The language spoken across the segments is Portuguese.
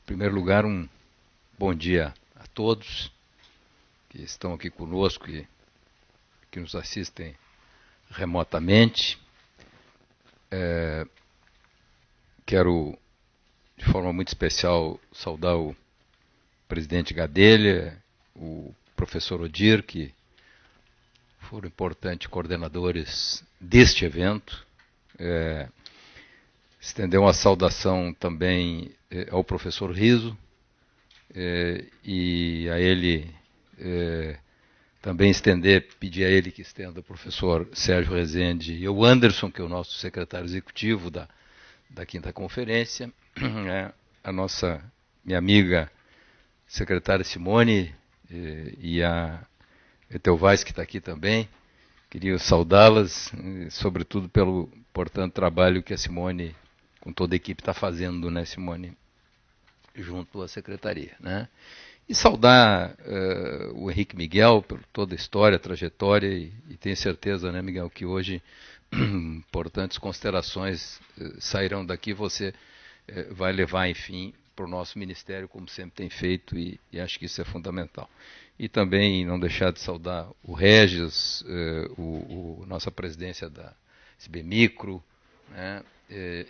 Em primeiro lugar, um bom dia a todos que estão aqui conosco e que nos assistem remotamente. Quero, de forma muito especial, saudar o presidente Gadelha, o professor Odir, que foram importantes coordenadores deste evento. Estender uma saudação também ao professor Riso e a ele também pedir a ele que estenda ao professor Sérgio Rezende e ao Anderson, que é o nosso secretário executivo da quinta conferência, a minha amiga secretária Simone e a Etelvais, que está aqui também. Queria saudá-las, sobretudo pelo importante trabalho que a Simone, com toda a equipe, está fazendo, né, Simone, junto à secretaria, né? E saudar o Henrique Miguel por toda a história, a trajetória, e tenho certeza, né, Miguel, que hoje importantes considerações sairão daqui, você vai levar, enfim, para o nosso ministério, como sempre tem feito, e acho que isso é fundamental. E também não deixar de saudar o Regis, nossa presidência da SB Micro, né,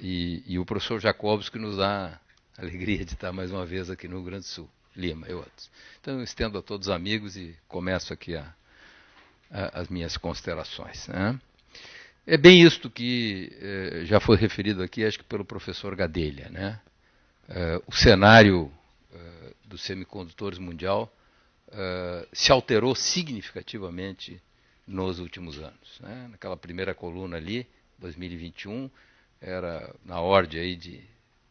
e o professor Jacobs, que nos dá a alegria de estar mais uma vez aqui no Rio Grande do Sul. Lima e outros. Então eu estendo a todos os amigos e começo aqui as minhas considerações, né? É bem isto que já foi referido aqui, acho que pelo professor Gadelha, né? O cenário dos semicondutores mundial se alterou significativamente nos últimos anos, né? Naquela primeira coluna ali, 2021, era na ordem aí de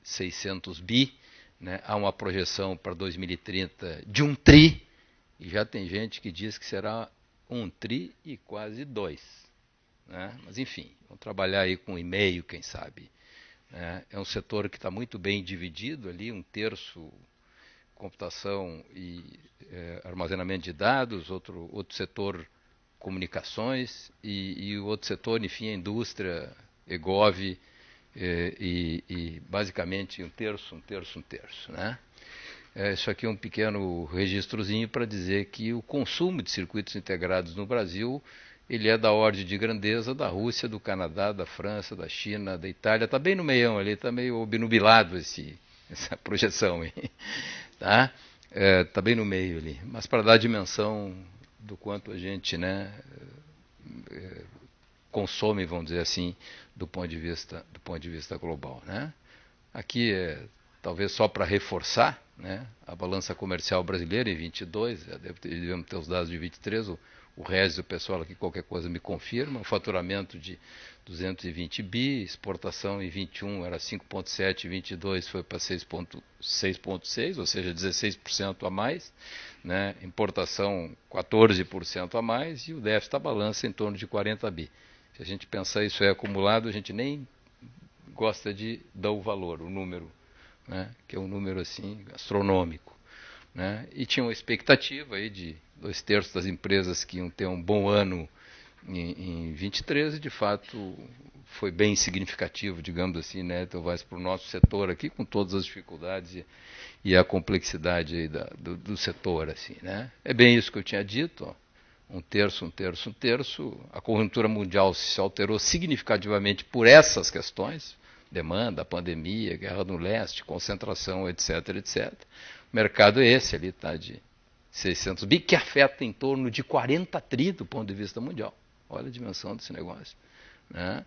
600 bi, né? Há uma projeção para 2030 de 1 tri, e já tem gente que diz que será 1 tri e quase 2. Né? Mas enfim, vamos trabalhar aí com e-mail, quem sabe. É um setor que está muito bem dividido ali, 1/3 computação e armazenamento de dados, outro setor comunicações e o outro setor, enfim, a indústria, EGOV, e basicamente 1/3. Né? Isso aqui é um pequeno registrozinho para dizer que o consumo de circuitos integrados no Brasil ele é da ordem de grandeza da Rússia, do Canadá, da França, da China, da Itália. Está bem no meião ali, está meio obnubilado essa projeção aí. Tá? Está bem no meio ali. Mas para dar a dimensão do quanto a gente, né, consome, vamos dizer assim, do ponto de vista global, né? Aqui talvez só para reforçar, né, a balança comercial brasileira em 22, devemos ter os dados de 23, o Regis, o pessoal aqui, qualquer coisa me confirma, o faturamento de 220 bi, exportação em 21 era 5,7, 22 foi para 6,6, ou seja, 16% a mais, né, importação 14% a mais, e o déficit da balança em torno de 40 bi. Se a gente pensar isso acumulado, a gente nem gosta de dar o valor, o número, né, que é um número assim astronômico, né, e tinha uma expectativa aí de 2/3 das empresas que iam ter um bom ano em 23 e de fato foi bem significativo, digamos assim, né, então vai para o nosso setor aqui com todas as dificuldades e a complexidade aí do setor, assim, né. É bem isso que eu tinha dito, ó. 1/3, 1/3, 1/3. A conjuntura mundial se alterou significativamente por essas questões, demanda, pandemia, guerra no leste, concentração, etc, etc. O mercado é esse ali, tá, de 600 bi, que afeta em torno de 40 tri do ponto de vista mundial. Olha a dimensão desse negócio. Né?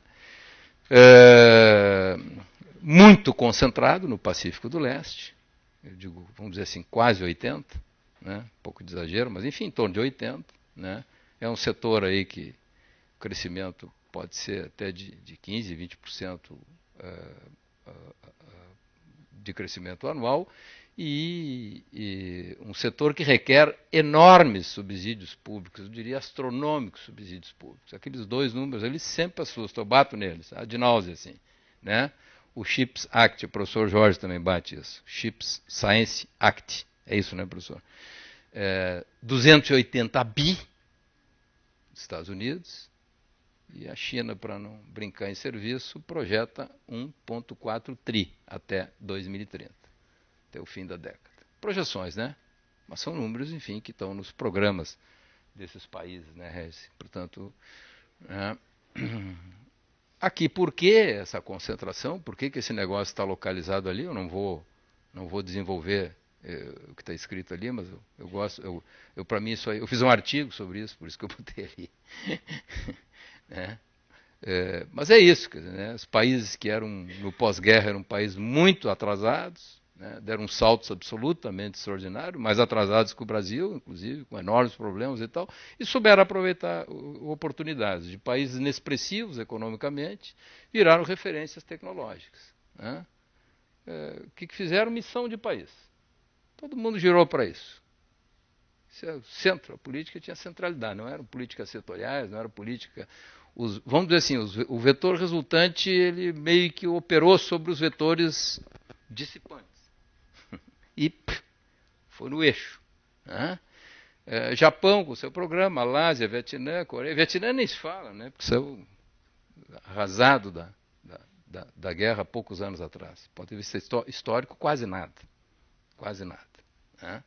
Muito concentrado no Pacífico do Leste, eu digo, vamos dizer assim, quase 80, né? Um pouco de exagero, mas enfim, em torno de 80. Né? É um setor aí que o crescimento pode ser até de 15%, 20% de crescimento anual, e um setor que requer enormes subsídios públicos, eu diria astronômicos subsídios públicos. Aqueles dois números, eles sempre assustam, eu bato neles, ad náusea, assim. Né? O CHIPS Act, o professor Jorge também bate isso, CHIPS Science Act, é isso, né, professor? 280 bi dos Estados Unidos, e a China, para não brincar em serviço, projeta 1,4 tri até 2030. até o fim da década. Projeções, né? Mas são números, enfim, que estão nos programas desses países, né, Regis? Portanto, aqui, por que essa concentração? Por que esse negócio está localizado ali? Eu não vou desenvolver o que está escrito ali, mas eu gosto, para mim isso aí, eu fiz um artigo sobre isso, por isso que eu botei ali. Né? Mas é isso, quer dizer, né? Os países que eram no pós-guerra eram países muito atrasados, né? Deram saltos absolutamente extraordinários, mais atrasados que o Brasil, inclusive, com enormes problemas e tal, e souberam aproveitar oportunidades de países inexpressivos economicamente, viraram referências tecnológicas. Né? O que fizeram? Missão de país. Todo mundo girou para isso. Centro, a política tinha centralidade, não eram políticas setoriais, não era política. Vamos dizer assim, o vetor resultante ele meio que operou sobre os vetores dissipantes. E foi no eixo. Né? Japão com seu programa, Malásia, Vietnã, Coreia. Vietnã nem se fala, né? Porque saiu arrasado da guerra há poucos anos atrás. Do ponto de vista histórico, quase nada. Quase nada. Né?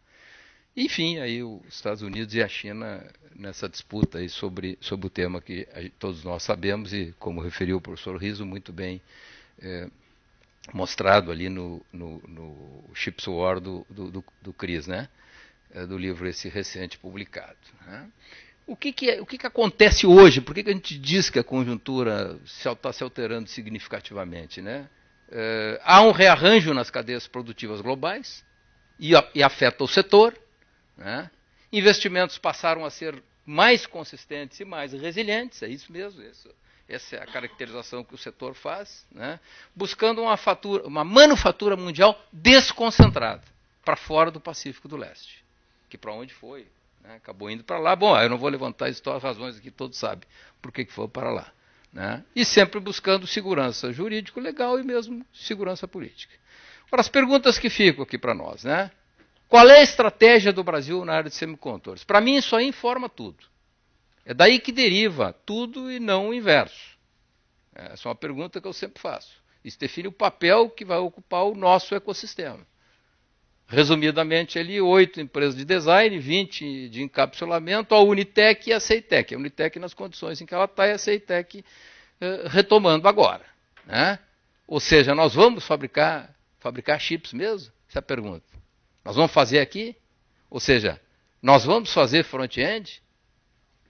Enfim, aí os Estados Unidos e a China nessa disputa aí sobre o tema que todos nós sabemos e, como referiu o professor Riso, muito bem mostrado ali no Chips War do Cris, né? Do livro esse recente publicado. Né? O que acontece hoje? Por que a gente diz que a conjuntura está se alterando significativamente? Né? Há um rearranjo nas cadeias produtivas globais e afeta o setor. Né? Investimentos passaram a ser mais consistentes e mais resilientes, é isso mesmo, essa é a caracterização que o setor faz, né? Buscando uma manufatura mundial desconcentrada, para fora do Pacífico do Leste, que para onde foi, né? Acabou indo para lá. Bom, eu não vou levantar as razões aqui, todos sabem por que foi para lá. Né? E sempre buscando segurança jurídico-legal e mesmo segurança política. Agora, as perguntas que ficam aqui para nós, né? Qual é a estratégia do Brasil na área de semicondutores? Para mim, isso aí informa tudo. É daí que deriva tudo e não o inverso. Essa é uma pergunta que eu sempre faço. Isso define o papel que vai ocupar o nosso ecossistema. Resumidamente, ali, 8 empresas de design, 20 de encapsulamento, a Unitec e a Ceitec. A Unitec nas condições em que ela está e a Ceitec retomando agora. Né? Ou seja, nós vamos fabricar chips mesmo? Essa é a pergunta. Nós vamos fazer aqui? Ou seja, nós vamos fazer front-end?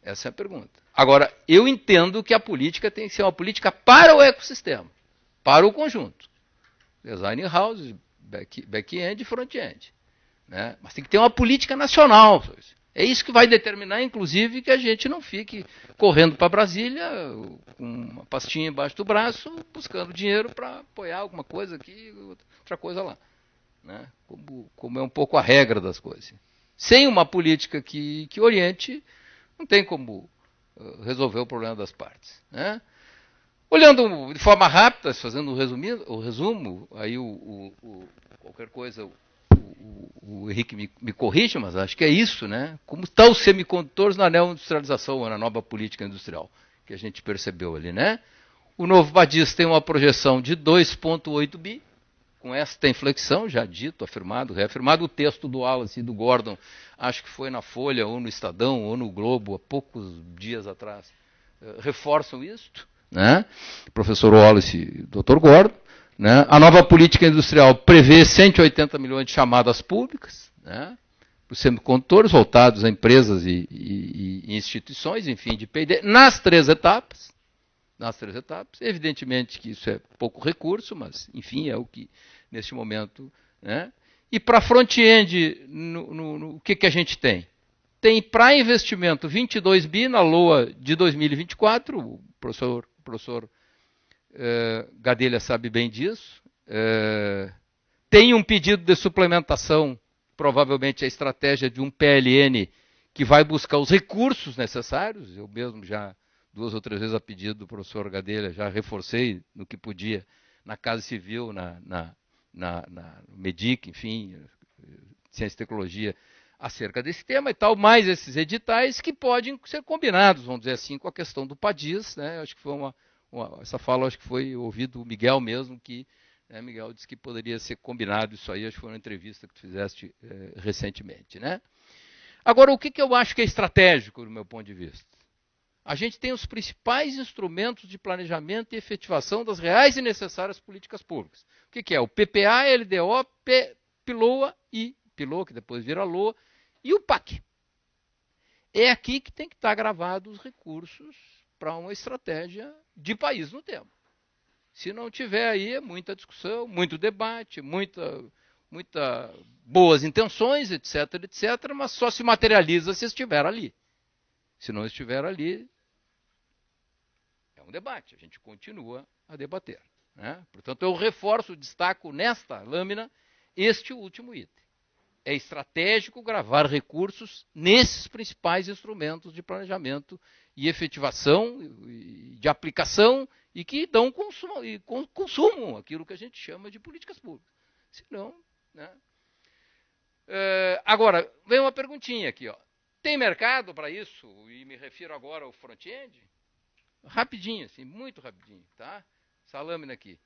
Essa é a pergunta. Agora, eu entendo que a política tem que ser uma política para o ecossistema, para o conjunto. Design house, back-end e front-end. Né? Mas tem que ter uma política nacional. É isso que vai determinar, inclusive, que a gente não fique correndo para Brasília com uma pastinha embaixo do braço, buscando dinheiro para apoiar alguma coisa aqui, outra coisa lá. Né? Como é um pouco a regra das coisas. Sem uma política que oriente, não tem como resolver o problema das partes. Né? Olhando de forma rápida, fazendo o resumo, aí qualquer coisa o Henrique me corrige, mas acho que é isso, né? Como estão os semicondutores na neoindustrialização, na nova política industrial, que a gente percebeu ali, né? O novo Badis tem uma projeção de 2,8 bi, com esta inflexão, já dito, afirmado, reafirmado. O texto do Wallace e do Gordon, acho que foi na Folha, ou no Estadão, ou no Globo, há poucos dias atrás, reforçam isto, né? O professor Wallace e o Dr. Gordon. Né? A nova política industrial prevê 180 milhões de chamadas públicas, né? Para os semicondutores, voltados a empresas e instituições, enfim, de P&D, nas três etapas. Evidentemente que isso é pouco recurso, mas, enfim, é o que, neste momento... Né? E para front-end, o que a gente tem? Tem para investimento 22 bi na LOA de 2024, o professor Gadelha sabe bem disso. Tem um pedido de suplementação, provavelmente a estratégia de um PLN que vai buscar os recursos necessários. Eu mesmo já 2 ou 3 vezes a pedido do professor Gadelha, já reforcei no que podia na Casa Civil, na MEDIC, enfim, Ciência e Tecnologia, acerca desse tema e tal, mais esses editais que podem ser combinados, vamos dizer assim, com a questão do PADIS, né? Acho que foi essa fala, acho que foi ouvido o Miguel mesmo, que né, Miguel? Disse que poderia ser combinado isso aí, acho que foi uma entrevista que tu fizeste recentemente, né? Agora, o que eu acho que é estratégico, do meu ponto de vista? A gente tem os principais instrumentos de planejamento e efetivação das reais e necessárias políticas públicas. O que é? O PPA, LDO, PILOA, que depois vira LOA, e o PAC. É aqui que tem que estar gravados os recursos para uma estratégia de país no tempo. Se não tiver aí, é muita discussão, muito debate, muita boas intenções, etc, etc, mas só se materializa se estiver ali. Se não estiver ali, é um debate, a gente continua a debater, né? Portanto, eu reforço, destaco nesta lâmina este último item. É estratégico gravar recursos nesses principais instrumentos de planejamento e efetivação, de aplicação, e que dão consumo aquilo que a gente chama de políticas públicas. Senão, né? Agora, vem uma perguntinha aqui, ó. Tem mercado para isso? E me refiro agora ao front-end? Rapidinho, assim, muito rapidinho, tá? Essa lâmina aqui.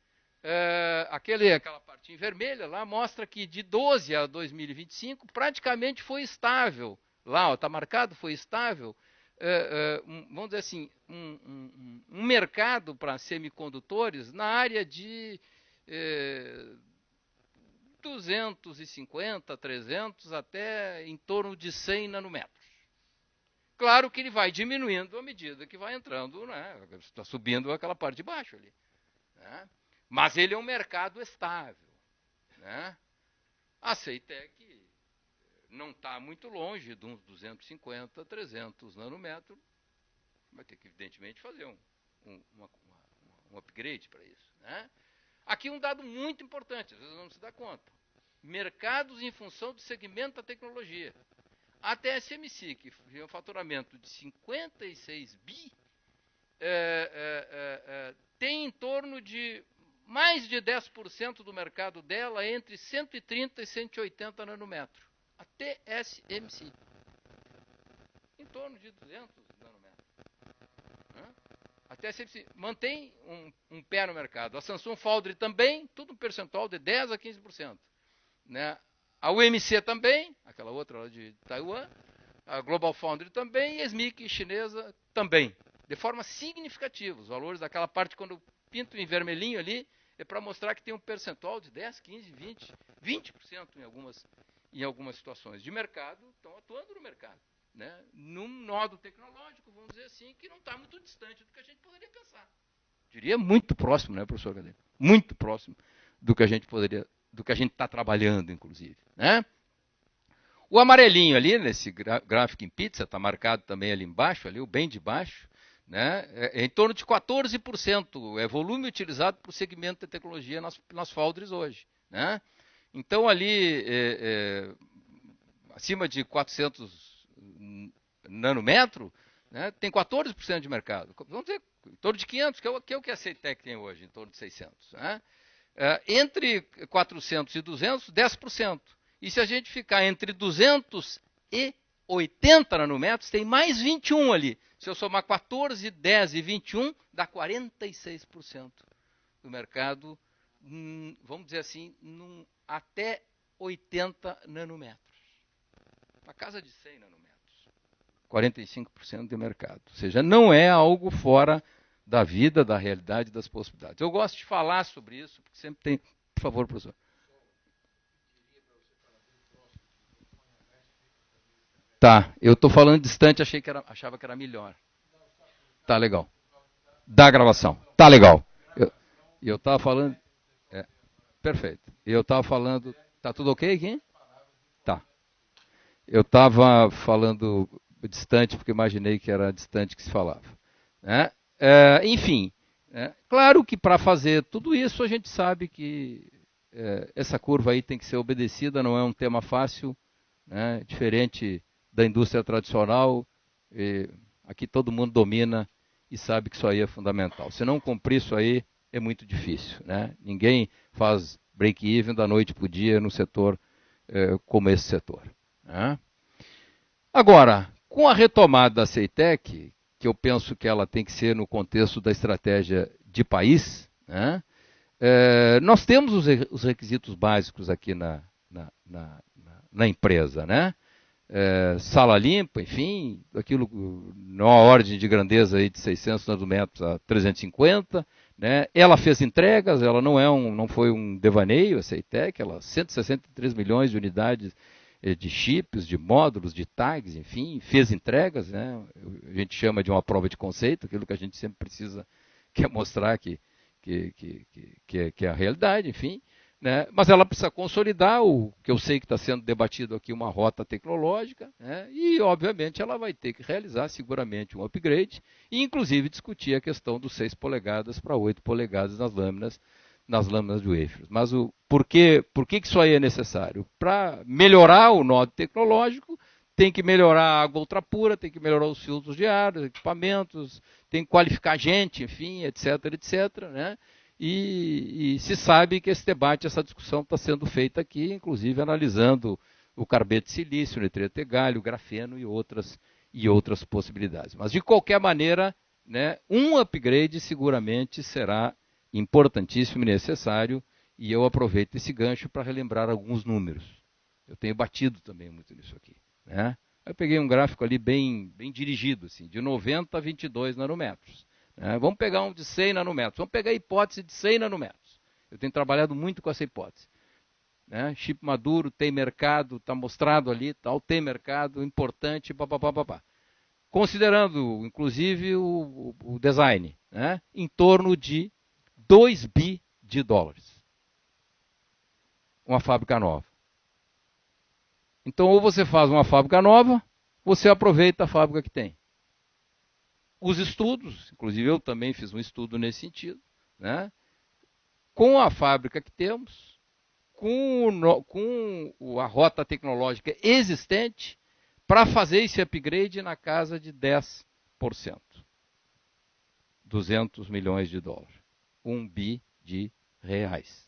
Aquela partinha vermelha lá mostra que de 12 a 2025 praticamente foi estável. Lá, está marcado, foi estável. Vamos dizer assim, um mercado para semicondutores na área de 250, 300 até em torno de 100 nanômetros. Claro que ele vai diminuindo à medida que vai entrando, né? Está subindo aquela parte de baixo ali, né? Mas ele é um mercado estável, né? A CEITEC não está muito longe de uns 250, 300 nanômetros. Vai ter que, evidentemente, fazer um upgrade para isso, né? Aqui um dado muito importante, às vezes não se dá conta. Mercados em função do segmento da tecnologia. A TSMC, que tinha um faturamento de 56 bi, tem em torno de mais de 10% do mercado dela entre 130 e 180 nanômetros. A TSMC. Em torno de 200 nanômetros. A TSMC mantém um pé no mercado. A Samsung Foundry também, tudo um percentual de 10 a 15%. Né? A UMC também, aquela outra lá de Taiwan, a Global Foundry também, e a SMIC chinesa também. De forma significativa, os valores daquela parte, quando eu pinto em vermelhinho ali, é para mostrar que tem um percentual de 10, 15, 20% em algumas situações de mercado, estão atuando no mercado. Né? Num nodo tecnológico, vamos dizer assim, que não está muito distante do que a gente poderia pensar. Diria muito próximo, né, professor Gadelha? Muito próximo do que a gente está trabalhando, inclusive. Né? O amarelinho ali, nesse gráfico em pizza, está marcado também ali embaixo, ali, o bem de baixo, né? É em torno de 14%, é volume utilizado para o segmento de tecnologia nas foundries hoje. Né? Então, ali, acima de 400 nanômetros, né, tem 14% de mercado. Vamos dizer, em torno de 500, que é o que a CEITEC tem hoje, em torno de 600. Né? Entre 400 e 200, 10%. E se a gente ficar entre 200 e 80 nanômetros, tem mais 21 ali. Se eu somar 14, 10 e 21, dá 46% do mercado, vamos dizer assim, até 80 nanômetros. Na casa de 100 nanômetros. 45% de mercado. Ou seja, não é algo fora da vida, da realidade, das possibilidades. Eu gosto de falar sobre isso, porque sempre tem... Por favor, professor. Tá, eu estou falando distante, achava que era melhor. Tá legal. Da gravação. Tá legal. Eu estava falando... perfeito. Eu estava falando... Tá tudo ok aqui? Tá. Eu estava falando distante, porque imaginei que era distante que se falava. Né? Enfim, claro que para fazer tudo isso a gente sabe que essa curva aí tem que ser obedecida, não é um tema fácil, né? Diferente da indústria tradicional, aqui todo mundo domina e sabe que isso aí é fundamental. Se não cumprir isso aí, é muito difícil. Né? Ninguém faz break-even da noite para o dia no setor como esse setor. Né? Agora, com a retomada da CEITEC, que eu penso que ela tem que ser no contexto da estratégia de país, né? Nós temos os requisitos básicos aqui na empresa, né? Sala limpa, enfim, aquilo numa ordem de grandeza aí de 600 nanometros a 350, né? Ela fez entregas, ela não foi um devaneio, a CEITEC, ela 163 milhões de unidades de chips, de módulos, de tags, enfim, fez entregas, né? A gente chama de uma prova de conceito, aquilo que a gente sempre precisa, quer mostrar que é a realidade, enfim. Né? Mas ela precisa consolidar o que eu sei que está sendo debatido aqui, uma rota tecnológica, né? E, obviamente, ela vai ter que realizar seguramente um upgrade e, inclusive, discutir a questão dos 6 polegadas para 8 polegadas nas lâminas de wafers. Mas por que isso aí é necessário? Para melhorar o nó tecnológico, tem que melhorar a água ultrapura, tem que melhorar os filtros de ar, os equipamentos, tem que qualificar gente, enfim, etc, etc, né? E se sabe que esse debate, essa discussão está sendo feita aqui, inclusive analisando o carbeto de silício, o nitreto de galho, o grafeno e outras possibilidades. Mas, de qualquer maneira, né, um upgrade seguramente será importantíssimo e necessário, e eu aproveito esse gancho para relembrar alguns números. Eu tenho batido também muito nisso aqui. Né? Eu peguei um gráfico ali bem dirigido, assim, de 90 a 22 nanômetros. Vamos pegar um de 100 nanômetros. Vamos pegar a hipótese de 100 nanômetros. Eu tenho trabalhado muito com essa hipótese. Chip maduro, tem mercado, está mostrado ali, tal, tem mercado, importante, papapá. Considerando, inclusive, o design, em torno de 2 bi de dólares. Uma fábrica nova. Então, ou você faz uma fábrica nova, você aproveita a fábrica que tem. Os estudos, inclusive eu também fiz um estudo nesse sentido, né? Com a fábrica que temos, com a rota tecnológica existente, para fazer esse upgrade na casa de 10%. 200 milhões de dólares. 1 bi de reais.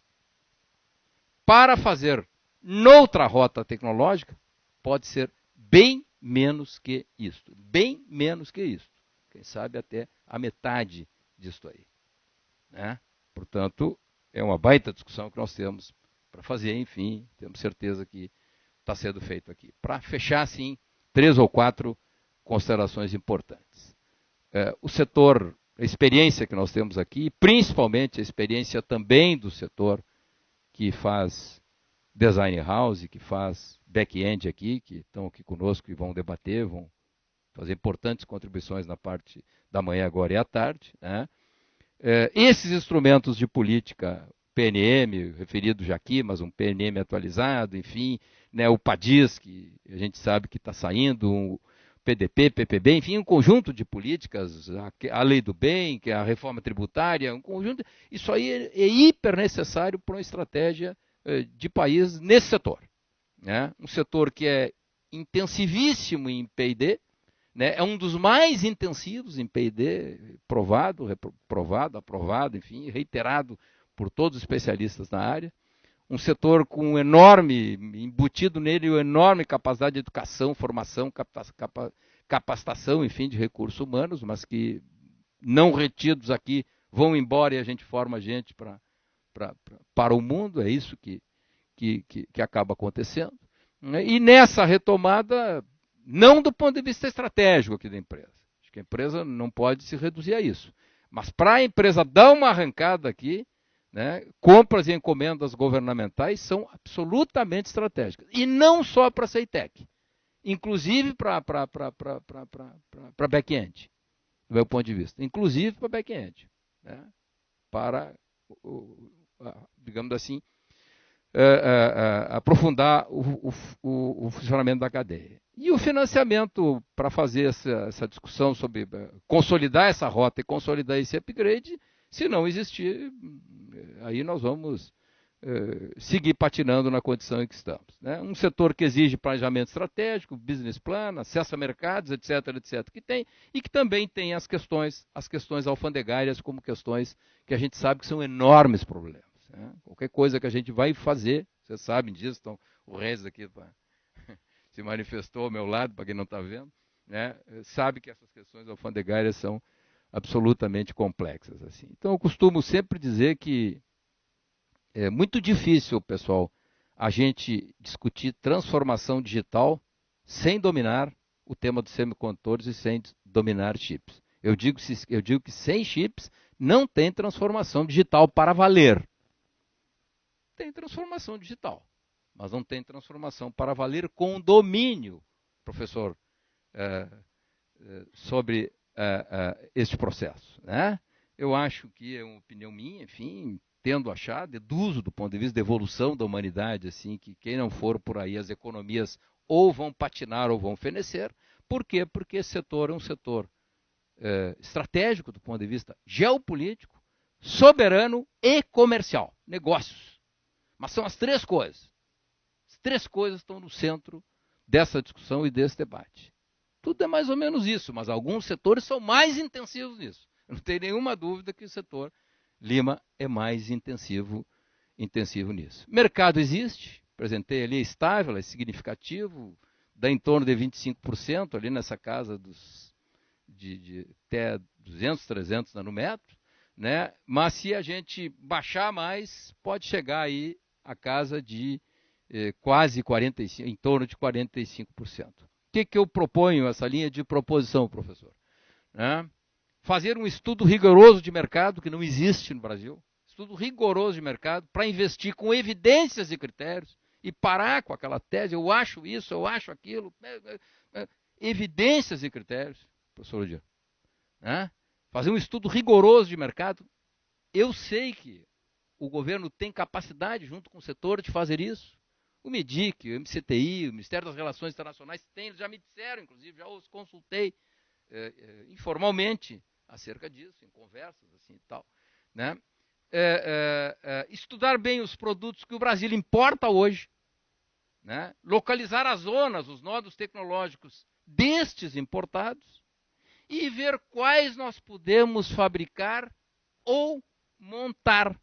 Para fazer noutra rota tecnológica, pode ser bem menos que isto. Bem menos que isto. Quem sabe até a metade disso aí. Né? Portanto, é uma baita discussão que nós temos para fazer, enfim, temos certeza que está sendo feito aqui. Para fechar, assim, 3 ou 4 considerações importantes. O setor, a experiência que nós temos aqui, principalmente a experiência também do setor que faz design house, que faz back-end aqui, que estão aqui conosco e vão debater, vão fazer importantes contribuições na parte da manhã agora e à tarde. Né? Esses instrumentos de política, PNM, referido já aqui, mas um PNM atualizado, enfim, né, o PADIS, que a gente sabe que está saindo, o PDP, PPB, enfim, um conjunto de políticas, a lei do bem, que é a reforma tributária, um conjunto. Isso aí é hiper necessário para uma estratégia de país nesse setor. Né? Um setor que é intensivíssimo em P&D, né? É um dos mais intensivos em P&D, provado, aprovado, enfim, reiterado por todos os especialistas na área. Um setor com enorme, embutido nele, uma enorme capacidade de educação, formação, capacitação, enfim, de recursos humanos, mas que não retidos aqui vão embora e a gente forma gente para o mundo, é isso que acaba acontecendo. E nessa retomada, não do ponto de vista estratégico aqui da empresa, acho que a empresa não pode se reduzir a isso, mas para a empresa dar uma arrancada aqui, né, compras e encomendas governamentais são absolutamente estratégicas, e não só para a CEITEC, inclusive para back-end, do meu ponto de vista, inclusive para back-end, né, para, digamos assim, aprofundar o funcionamento da cadeia. E o financiamento para fazer essa discussão sobre consolidar essa rota e consolidar esse upgrade, se não existir, aí nós vamos seguir patinando na condição em que estamos. Né? Um setor que exige planejamento estratégico, business plan, acesso a mercados, etc., etc., que tem, e que também tem as questões alfandegárias como questões que a gente sabe que são enormes problemas. Né? Qualquer coisa que a gente vai fazer, vocês sabem disso, então o Regis aqui se manifestou ao meu lado, para quem não está vendo, né? Sabe que essas questões alfandegárias são absolutamente complexas. Assim. Então eu costumo sempre dizer que É muito difícil, pessoal, a gente discutir transformação digital sem dominar o tema dos semicondutores e sem dominar chips. Eu digo que sem chips não tem transformação digital para valer. Tem transformação digital, mas não tem transformação para valer com domínio, professor, sobre este processo, né? Eu acho que é uma opinião minha, enfim, tendo achado, deduzo do ponto de vista da evolução da humanidade, assim, que quem não for por aí, as economias ou vão patinar ou vão fenecer. Por quê? Porque esse setor é um setor estratégico do ponto de vista geopolítico, soberano e comercial, negócios. Mas são as três coisas. As três coisas estão no centro dessa discussão e desse debate. Tudo é mais ou menos isso, mas alguns setores são mais intensivos nisso. Não tem nenhuma dúvida que o setor Lima é mais intensivo nisso. Mercado existe, apresentei ali, é estável, é significativo, dá em torno de 25% ali nessa casa de até 200, 300 nanômetros, né? Mas se a gente baixar mais, pode chegar aí a casa de quase 45%, em torno de 45%. O que eu proponho, essa linha de proposição, professor? Né? Fazer um estudo rigoroso de mercado, que não existe no Brasil, estudo rigoroso de mercado, para investir com evidências e critérios, e parar com aquela tese, eu acho isso, eu acho aquilo, evidências e critérios, professor Lodiano. Né? Fazer um estudo rigoroso de mercado. Eu sei que o governo tem capacidade, junto com o setor, de fazer isso. O MEDIC, o MCTI, o Ministério das Relações Internacionais tem, eles já me disseram, inclusive, já os consultei informalmente acerca disso, em conversas assim e tal. Né? Estudar bem os produtos que o Brasil importa hoje, né? Localizar as zonas, os nodos tecnológicos destes importados e ver quais nós podemos fabricar ou montar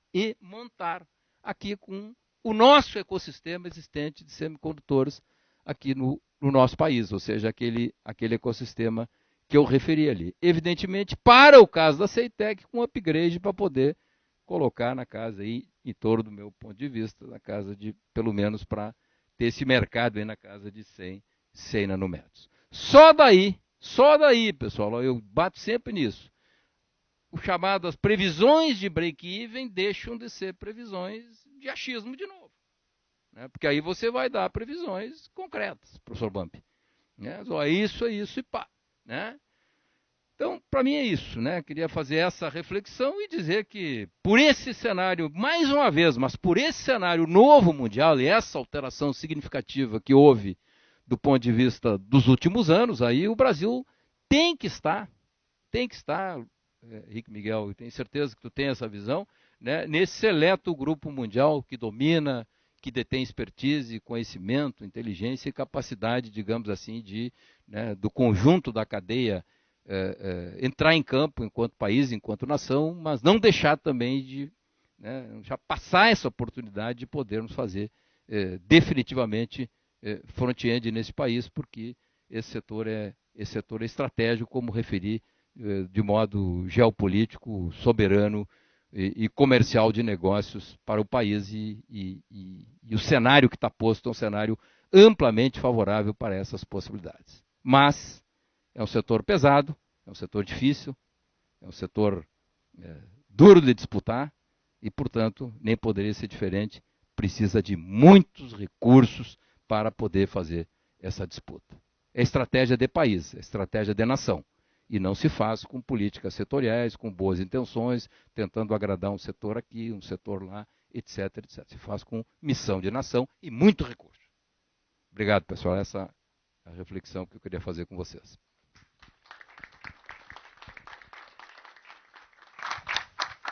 aqui com o nosso ecossistema existente de semicondutores aqui no nosso país, ou seja, aquele ecossistema que eu referi ali. Evidentemente, para o caso da Ceitec, com upgrade para poder colocar na casa aí, em torno do meu ponto de vista, na casa de, pelo menos para ter esse mercado aí na casa de 100 nanômetros. Só daí, pessoal, eu bato sempre nisso. O chamado as previsões de break-even deixam de ser previsões de achismo de novo. Né? Porque aí você vai dar previsões concretas, professor Bump. Né? Só isso e pá. Né? Então, para mim é isso. Né? Queria fazer essa reflexão e dizer que por esse cenário, mais uma vez, mas por esse cenário novo mundial e essa alteração significativa que houve do ponto de vista dos últimos anos, aí o Brasil tem que estar, Henrique Miguel, eu tenho certeza que tu tem essa visão, né, nesse seleto grupo mundial que domina, que detém expertise, conhecimento, inteligência e capacidade, digamos assim, do conjunto da cadeia entrar em campo enquanto país, enquanto nação, mas não deixar também de já passar essa oportunidade de podermos fazer definitivamente front-end nesse país, porque esse setor é estratégico, como referi, de modo geopolítico, soberano e comercial de negócios para o país e o cenário que está posto é um cenário amplamente favorável para essas possibilidades. Mas é um setor pesado, é um setor difícil, é um setor duro de disputar e, portanto, nem poderia ser diferente, precisa de muitos recursos para poder fazer essa disputa. É estratégia de país, é estratégia de nação. E não se faz com políticas setoriais, com boas intenções, tentando agradar um setor aqui, um setor lá, etc, etc. Se faz com missão de nação e muito recurso. Obrigado, pessoal. Essa é a reflexão que eu queria fazer com vocês.